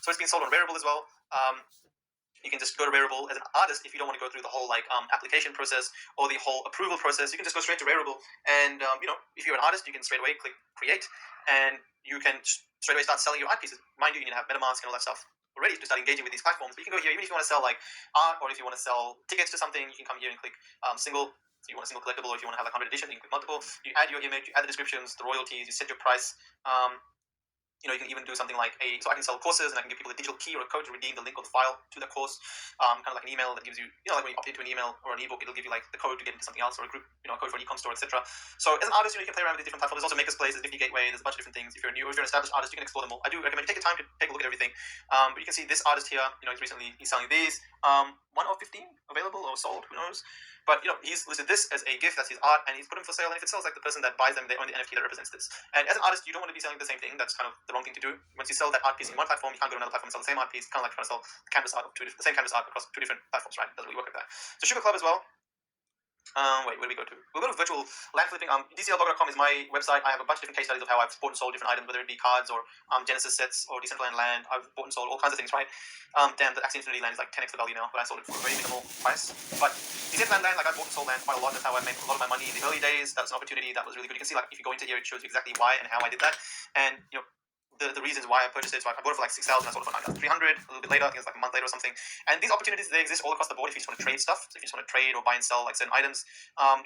So it's being sold on Rarible as well. You can just go to Rarible as an artist if you don't want to go through the whole application process or the whole approval process. You can just go straight to Rarible, and if you're an artist, you can straight away click create, and you can straight away start selling your art pieces. Mind you, you need to have MetaMask and all that stuff already to start engaging with these platforms. But you can go here, even if you want to sell like art, or if you want to sell tickets to something, you can come here and click single. So you want a single collectible, or if you want to have like 100 edition, you can click multiple. You add your image, you add the descriptions, the royalties, you set your price. You can even do something like so I can sell courses, and I can give people a digital key or a code to redeem the link or the file to the course, kind of like an email that gives you, like when you opt into an email or an ebook, it'll give you like the code to get into something else, or a group, a code for an e-com store, etc. So as an artist, you can play around with these different platforms. There's also Maker's Place, there's Nifty Gateway, there's a bunch of different things. If you're a an established artist, you can explore them all. I do recommend you take the time to take a look at everything. But you can see this artist here, he's selling these. 1 of 15 available or sold, who knows? But he's listed this as a gift, that's his art, and he's put them for sale. And if it sells, like the person that buys them, they own the NFT that represents this. And as an artist, you don't want to be selling the same thing. That's kind of the wrong thing to do. Once you sell that art piece in one platform, you can't go to another platform and sell the same art piece. Kind of like trying to sell the canvas art of the same canvas art across 2 different platforms, right? It doesn't really work like that. So Sugar Club as well. Wait, where do we go to? We'll go to virtual land flipping. DCLblog.com is my website. I have a bunch of different case studies of how I've bought and sold different items, whether it be cards or Genesis sets or Decentraland land. I've bought and sold all kinds of things, right? Damn, the Axie Infinity land is like 10x the value now, but I sold it for a very minimal price. But Decentraland land, like I bought and sold land quite a lot. That's how I made a lot of my money in the early days. That's an opportunity that was really good. You can see, like, if you go into here, it shows you exactly why and how I did that. And the reasons why I purchased it. So I bought it for like 6,000, I sold it for 9,300 a little bit later. I think it's like a month later or something. And these opportunities, they exist all across the board if you just want to trade stuff. So if you just want to trade or buy and sell like certain items,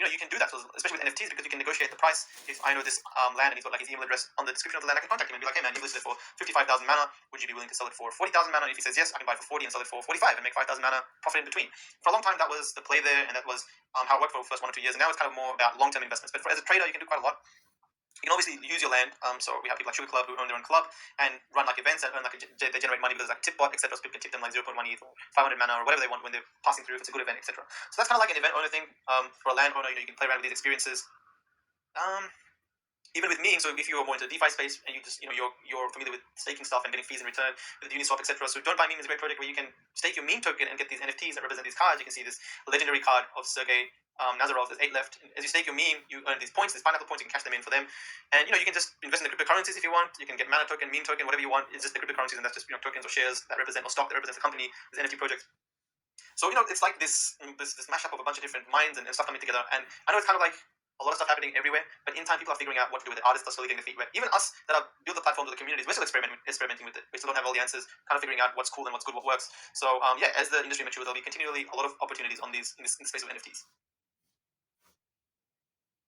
you can do that. So especially with NFTs, because you can negotiate the price. If I know this land and he's got like his email address on the description of the land, I can contact him and be like, hey man, you listed it for 55,000 mana. Would you be willing to sell it for 40,000 mana? And if he says yes, I can buy it for 40 and sell it for 45 and make 5,000 mana profit in between. For a long time, that was the play there, and that was how it worked for the first 1 or 2 years. And now it's kind of more about long-term investments. But as a trader, you can do quite a lot. You can obviously use your land. So we have people like Sugar Club who own their own club and run like events and earn like they generate money because like Tipbot, etc. So people can tip them like 0.1 ETH or 500 mana or whatever they want when they're passing through if it's a good event, etc. So that's kind of like an event owner thing. For a land owner, you can play around with these experiences. Even with memes, so if you're more into the DeFi space and you just you're familiar with staking stuff and getting fees in return with Uniswap, etc. So Don't Buy Meme is a great project where you can stake your meme token and get these NFTs that represent these cards. You can see this legendary card of Sergey Nazarov. There's 8 left. As you stake your meme, you earn these points, these pineapple points. You can cash them in for them, and you can just invest in the cryptocurrencies if you want. You can get mana token, meme token, whatever you want. It's just the cryptocurrencies, and that's just tokens or shares that represent, or stock that represents the company, this NFT project. So it's like this mashup of a bunch of different minds and stuff coming together. And I know it's kind of like a lot of stuff happening everywhere, but in time people are figuring out what to do with it. Artists are slowly getting their feet wet. Even us that have built the platform to the communities, we're still experimenting with it. We still don't have all the answers, kind of figuring out what's cool and what's good, what works. So as the industry matures, there'll be continually a lot of opportunities on these in the space of NFTs.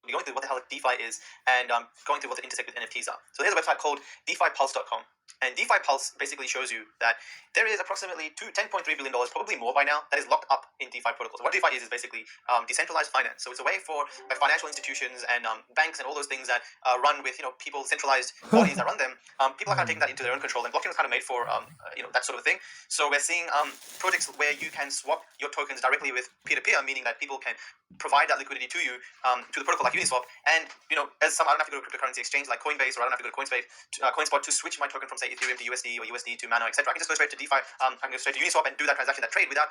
We're going through what the hell DeFi is and going through what the intersect with NFTs are. So there's a website called DeFiPulse.com. And DeFi Pulse basically shows you that there is approximately $10.3 billion, probably more by now, that is locked up in DeFi protocols. What DeFi is basically decentralized finance. So it's a way for financial institutions and banks and all those things that run with people, centralized bodies that run them. People are kind of taking that into their own control. And blockchain was kind of made for that sort of thing. So we're seeing projects where you can swap your tokens directly with peer-to-peer, meaning that people can provide that liquidity to you to the protocol like Uniswap. And I don't have to go to a cryptocurrency exchange like Coinbase, or I don't have to go to CoinSpot to switch my token from say Ethereum to USD or USD to Mana, etc. I can just go straight to DeFi. I can go straight to Uniswap and do that transaction, that trade, without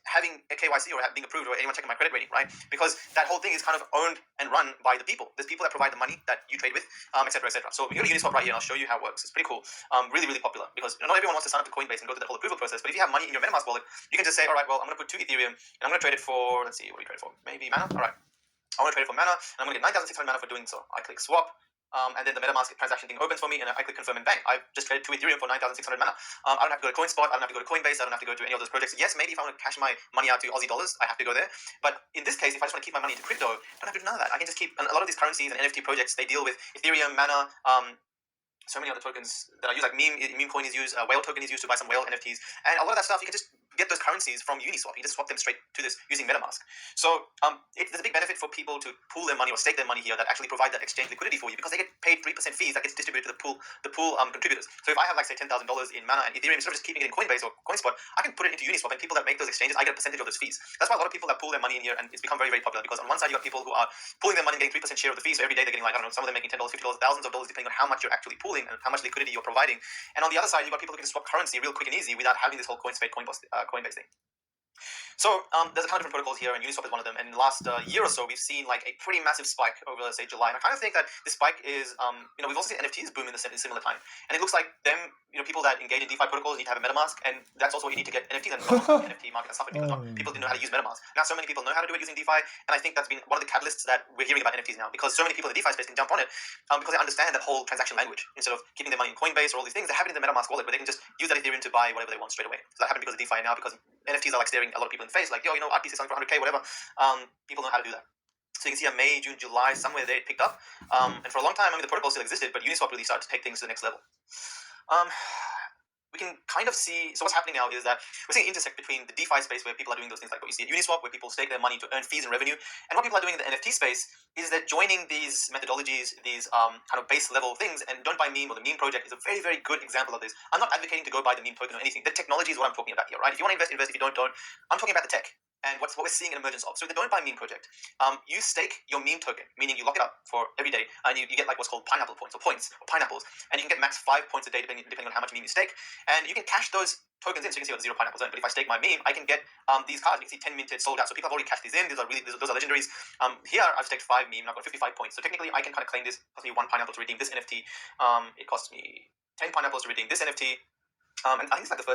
having a KYC or being approved or anyone checking my credit rating, right? Because that whole thing is kind of owned and run by the people. There's people that provide the money that you trade with, etc., etc. So we go to Uniswap right here, and I'll show you how it works. It's pretty cool. Really, really popular because not everyone wants to sign up to Coinbase and go through that whole approval process. But if you have money in your MetaMask wallet, you can just say, all right, well, I'm going to put 2 Ethereum and I'm going to trade it for, let's see, what do you trade it for? Maybe Mana. All right. I want to trade it for Mana, and I'm going to get 9,600 Mana for doing so. I click swap. And then the MetaMask transaction thing opens for me, and I click confirm and bang. I've just traded 2 Ethereum for 9,600 mana. I don't have to go to CoinSpot. I don't have to go to Coinbase. I don't have to go to any of those projects. Yes, maybe if I want to cash my money out to Aussie dollars, I have to go there. But in this case, if I just want to keep my money into crypto, I don't have to do none of that. I can just keep, and a lot of these currencies and NFT projects, they deal with Ethereum, Mana, so many other tokens that I use, like meme coin is used, whale token is used to buy some whale NFTs, and a lot of that stuff you can just get those currencies from Uniswap. You can just swap them straight to this using MetaMask. So there's a big benefit for people to pool their money or stake their money here that actually provide that exchange liquidity for you, because they get paid 3% fees that gets distributed to the pool contributors. So if I have like say $10,000 in Mana and Ethereum, instead of just keeping it in Coinbase or CoinSpot, I can put it into Uniswap, and people that make those exchanges, I get a percentage of those fees. That's why a lot of people that pool their money in here, and it's become very, very popular, because on one side you got people who are pooling their money and getting 3% share of the fees. So every day they're getting like, I don't know, some of them making $10, $50, thousands of dollars, depending on how much you're actually pooling and how much liquidity you're providing. And on the other side, you've got people who can swap currency real quick and easy without having this whole Coinbase thing. So there's a ton of different protocols here, and Uniswap is one of them. And in the last year or so, we've seen like a pretty massive spike over, let's say, July. And I kind of think that this spike is, we've also seen NFTs boom in similar time. And it looks like them, people that engage in DeFi protocols need to have a MetaMask, and that's also what you need to get NFTs and the NFT market and stuff. Because people didn't know how to use MetaMask. Now so many people know how to do it using DeFi, and I think that's been one of the catalysts that we're hearing about NFTs now, because so many people in the DeFi space can jump on it, because they understand that whole transaction language. Instead of keeping their money in Coinbase or all these things, they have it in the MetaMask wallet where they can just use that Ethereum to buy whatever they want straight away. So that happened because of DeFi now, because NFTs are like staring a lot of people in the face, like, yo, art piece is selling for 100K, whatever. People know how to do that. So you can see May, June, July, somewhere there it picked up. And for a long time, the protocol still existed, but Uniswap really started to take things to the next level. We can kind of see, so what's happening now is that we're seeing an intersect between the DeFi space, where people are doing those things like what you see at Uniswap, where people stake their money to earn fees and revenue, and what people are doing in the NFT space is that joining these methodologies, these kind of base level things, and Don't Buy Meme or the Meme Project is a very, very good example of this. I'm not advocating to go buy the meme token or anything. The technology is what I'm talking about here, right? If you want to invest, invest. If you don't. I'm talking about the tech. And what we're seeing an emergence of. So the Don't Buy Meme Project, you stake your meme token, meaning you lock it up for every day, and you get like what's called pineapple points or pineapples, and you can get max 5 points a day depending on how much meme you stake, and you can cash those tokens in. So you can see what 0 pineapples earn. But if I stake my meme, I can get these cards. You can see 10 minted sold out. So people have already cashed these in. Those are legendaries. Here I've staked 5 meme and I've got 55 points. So technically I can kind of claim this. It costs me 1 pineapple to redeem this NFT. It costs me 10 pineapples to redeem this NFT. And I think it's like the first